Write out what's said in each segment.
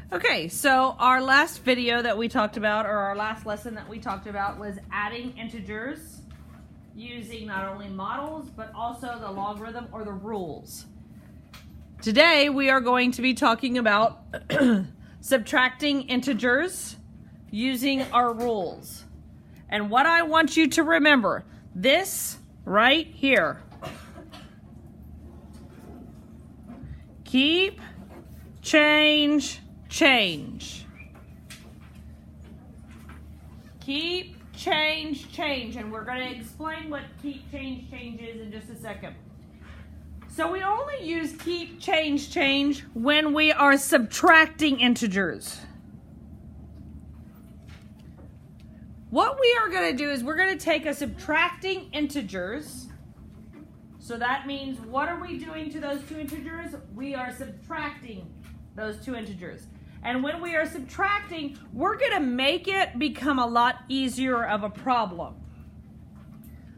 Okay, so our last video that we talked about, or our last lesson that we talked about, was adding integers using not only models, but also the logarithm or the rules. Today, we are going to be talking about subtracting integers using our rules. And what I want you to remember, this right here, keep, change, change. Keep, change, change. And we're going to explain what keep, change, change is in just a second. So we only use keep, change, change when we are subtracting integers. What we are going to do is we're going to take a subtracting integers. So that means what are we doing to those two integers? We are subtracting those two integers. And when we are subtracting, we're going to make it become a lot easier of a problem.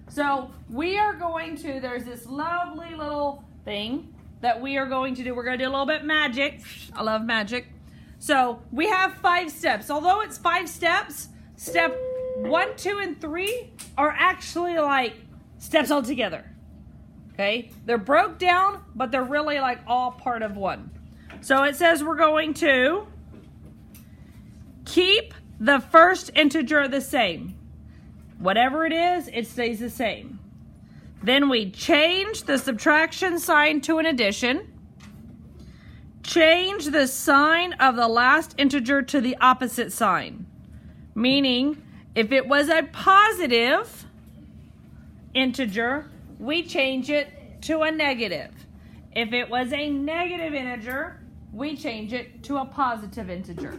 So we are going to, there's this lovely little thing that we are going to do. We're going to do a little bit magic. I love magic. So we have 5 steps. Although it's 5 steps, step 1, 2, and 3 are actually like steps all together. Okay? They're broke down, but they're really like all part of one. So it says we're going to keep the first integer the same. Whatever it is, it stays the same. Then we change the subtraction sign to an addition. Change the sign of the last integer to the opposite sign. Meaning, if it was a positive integer, we change it to a negative. If it was a negative integer, we change it to a positive integer.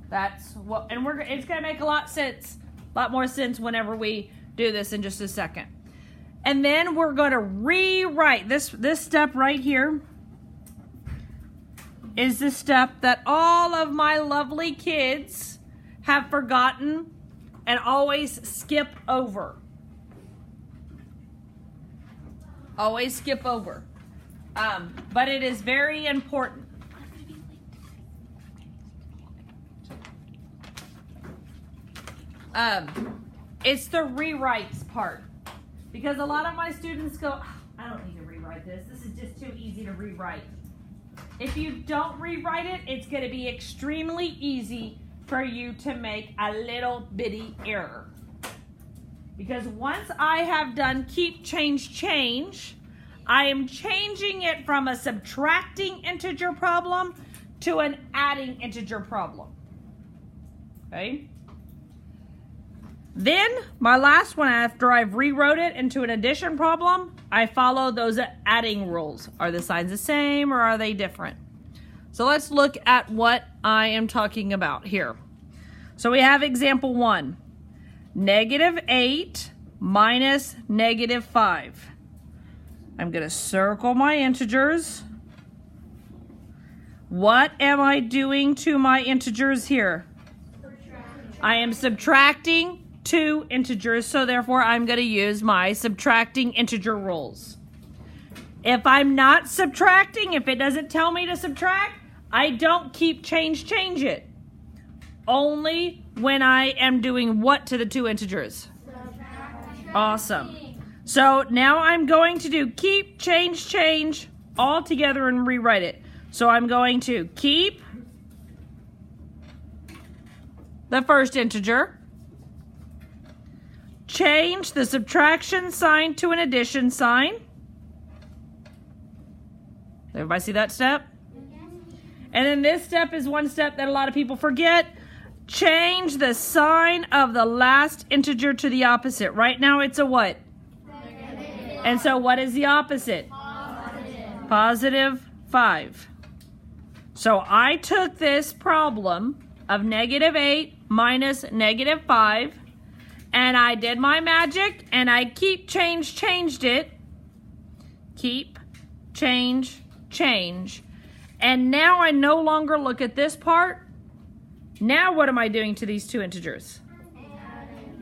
That's what, and it's going to make a lot more sense whenever we do this in just a second. And then we're going to rewrite this step right here. Is the step that all of my lovely kids have forgotten and always skip over. Always skip over. But it is very important. It's the rewrites part. Because a lot of my students go, oh, I don't need to rewrite this. This is just too easy to rewrite. If you don't rewrite it, it's going to be extremely easy for you to make a little bitty error. Because once I have done keep, change, change, I am changing it from a subtracting integer problem to an adding integer problem. Okay? Then, my last one, after I've rewrote it into an addition problem, I follow those adding rules. Are the signs the same or are they different? So let's look at what I am talking about here. So we have example 1. -8 minus -5. I'm going to circle my integers. What am I doing to my integers here? I am subtracting 2 integers, so therefore I'm going to use my subtracting integer rules. If I'm not subtracting, if it doesn't tell me to subtract, I don't keep, change, change it. Only when I am doing what to the 2 integers? Awesome. So now I'm going to do keep, change, change all together and rewrite it. So I'm going to keep the first integer, change the subtraction sign to an addition sign. Everybody see that step? And then this step is one step that a lot of people forget. Change the sign of the last integer to the opposite. Right now it's a what? Negative. And so what is the opposite? Positive 5. So I took this problem of -8 minus -5 and I did my magic and I keep, change, changed it. Keep, change, change. And now I no longer look at this part. Now what am I doing to these 2 integers?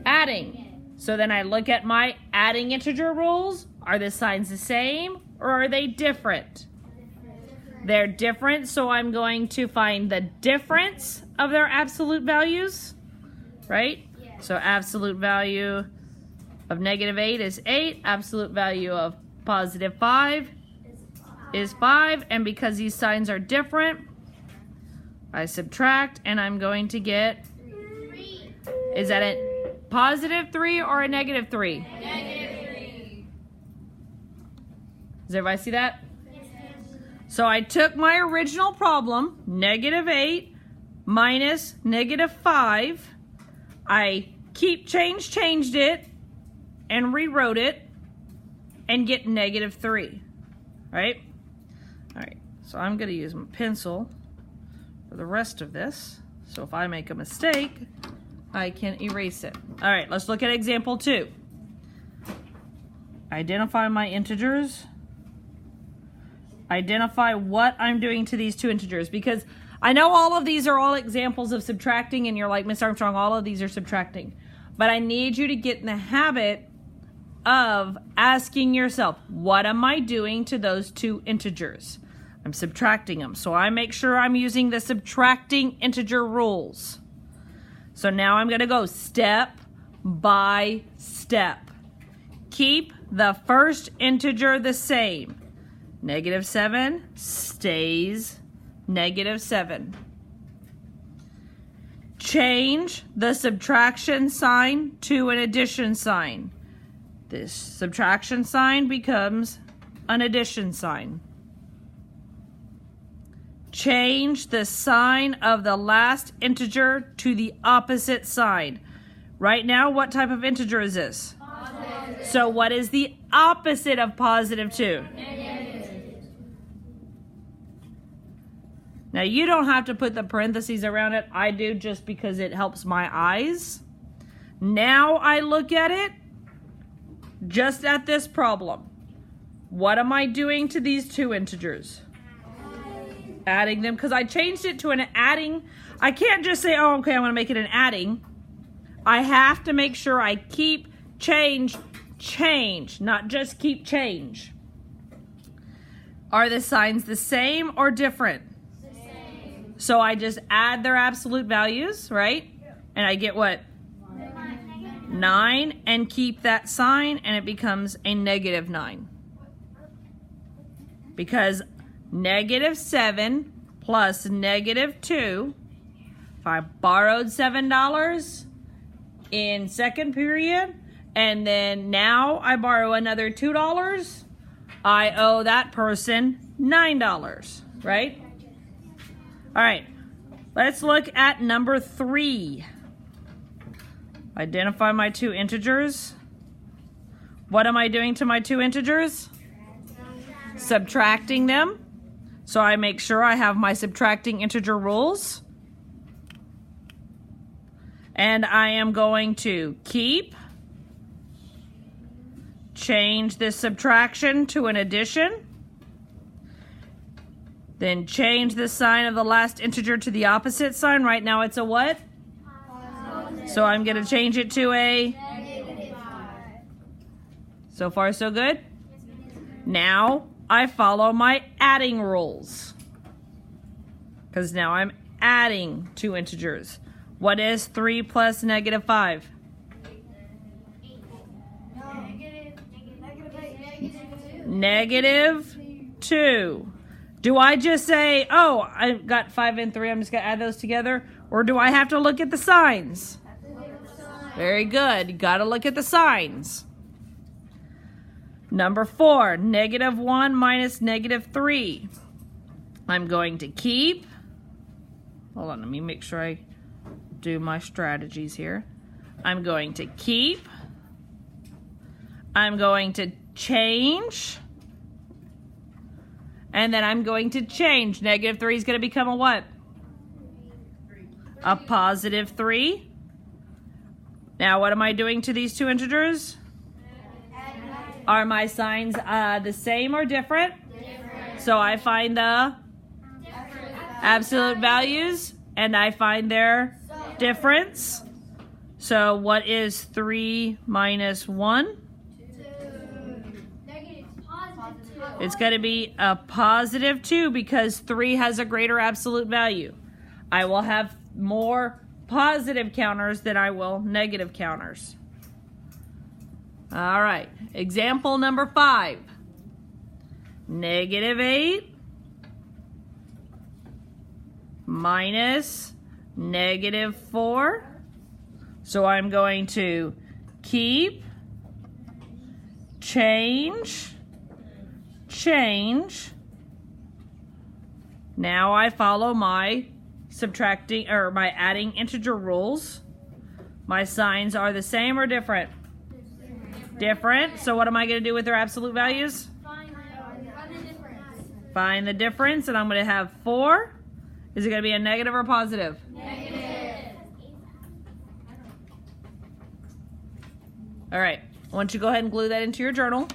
Adding. So then I look at my adding integer rules. Are the signs the same or are they different? They're different, so I'm going to find the difference of their absolute values, right? Yes. So absolute value of -8 is 8. Absolute value of +5 is 5. And because these signs are different, I subtract, and I'm going to get, 3. is that a +3 or a -3? -3. Does everybody see that? So I took my original problem, -8 minus -5. I changed it and rewrote it and get -3, right? All right, so I'm going to use my pencil for the rest of this. So if I make a mistake, I can erase it. All right, let's look at example 2. Identify my integers. Identify what I'm doing to these two integers, because I know all of these are all examples of subtracting, and you're like, Miss Armstrong, all of these are subtracting. But I need you to get in the habit of asking yourself, what am I doing to those two integers? I'm subtracting them. So I make sure I'm using the subtracting integer rules. So now I'm going to go step by step. Keep the first integer the same. -7 stays -7. Change the subtraction sign to an addition sign. This subtraction sign becomes an addition sign. Change the sign of the last integer to the opposite sign. Right now, what type of integer is this? Positive. So what is the opposite of +2? Now, you don't have to put the parentheses around it. I do just because it helps my eyes. Now I look at it just at this problem. What am I doing to these two integers? Adding them, because I changed it to an adding. I can't just say, oh, okay, I'm going to make it an adding. I have to make sure I keep change, not just keep change. Are the signs the same or different? So I just add their absolute values, right? And I get what? 9, and keep that sign, and it becomes a -9. Because -7 plus -2, if I borrowed $7 in second period, and then now I borrow another $2, I owe that person $9, right? All right, let's look at number 3. Identify my two integers. What am I doing to my two integers? Subtracting them. So I make sure I have my subtracting integer rules. And I am going to keep, change this subtraction to an addition, then change the sign of the last integer to the opposite sign. Right now it's a what? So I'm going to change it to a... So far so good? Now I follow my adding rules, because now I'm adding two integers. What is 3 plus -5? -2. Do I just say, oh, I got 5 and 3, I'm just going to add those together? Or do I have to look at the signs? Very good. You got to look at the signs. Number 4, -1 minus -3. I'm going to keep. Hold on, let me make sure I do my strategies here. I'm going to keep. I'm going to change. And then I'm going to change. -3 is going to become a what? A +3. Now, what am I doing to these two integers? Are my signs the same or different? Different. So I find the absolute values, and I find their difference. So what is 3 minus 1? It's going to be a positive 2 because 3 has a greater absolute value. I will have more positive counters than I will negative counters. All right, example number 5. -8 minus -4. So I'm going to keep, change. Now I follow my subtracting or my adding integer rules. My signs are the same or different? Different. So what am I going to do with their absolute values? Find the difference, and I'm going to have 4. Is it going to be a negative or positive? Negative. All right. I want you to go ahead and glue that into your journal.